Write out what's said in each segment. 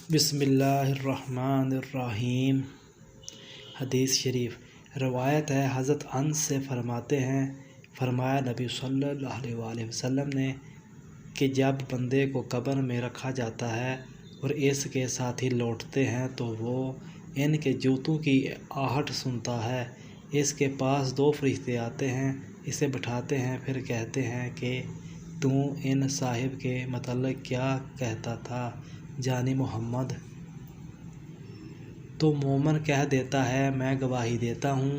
بسم اللہ الرحمن الرحیم۔ حدیث شریف روایت ہے، حضرت انس سے فرماتے ہیں، فرمایا نبی صلی اللہ علیہ وآلہ وسلم نے کہ جب بندے کو قبر میں رکھا جاتا ہے اور اس کے ساتھی لوٹتے ہیں تو وہ ان کے جوتوں کی آہٹ سنتا ہے۔ اس کے پاس 2 فرشتے آتے ہیں، اسے بٹھاتے ہیں، پھر کہتے ہیں کہ تو ان صاحب کے متعلق کیا کہتا تھا جانی محمد؟ تو مومن کہہ دیتا ہے، میں گواہی دیتا ہوں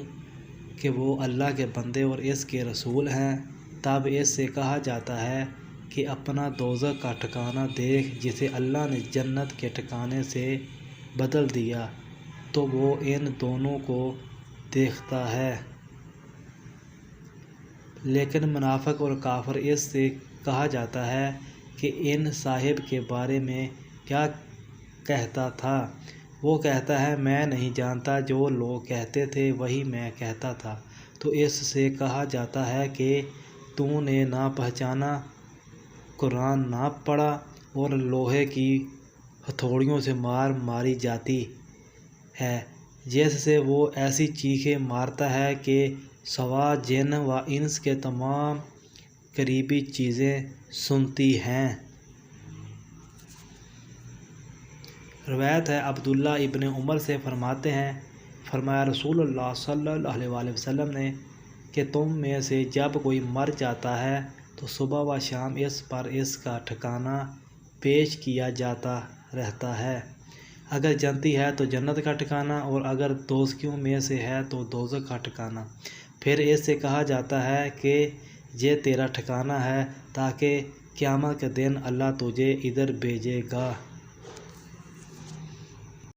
کہ وہ اللہ کے بندے اور اس کے رسول ہیں۔ تب اس سے کہا جاتا ہے کہ اپنا دوزخ کا ٹھکانہ دیکھ جسے اللہ نے جنت کے ٹھکانے سے بدل دیا، تو وہ ان دونوں کو دیکھتا ہے۔ لیکن منافق اور کافر اس سے کہا جاتا ہے کہ ان صاحب کے بارے میں کیا کہتا تھا؟ وہ کہتا ہے، میں نہیں جانتا، جو لوگ کہتے تھے وہی میں کہتا تھا۔ تو اس سے کہا جاتا ہے کہ تو نے نہ پہچانا، قرآن نہ پڑھا اور لوہے کی ہتھوڑیوں سے مار ماری جاتی ہے جس سے وہ ایسی چیخیں مارتا ہے کہ سوا جن و انس کے تمام قریبی چیزیں سنتی ہیں۔ روایت ہے، عبداللہ ابن عمر سے فرماتے ہیں، فرمایا رسول اللہ صلی اللہ علیہ وآلہ وسلم نے کہ تم میں سے جب کوئی مر جاتا ہے تو صبح و شام اس پر اس کا ٹھکانہ پیش کیا جاتا رہتا ہے۔ اگر جنتی ہے تو جنت کا ٹھکانہ، اور اگر دوزخیوں میں سے ہے تو دوزخ کا ٹھکانہ۔ پھر اس سے کہا جاتا ہے کہ یہ تیرا ٹھکانہ ہے تاکہ قیامت کے دن اللہ تجھے ادھر بھیجے گا۔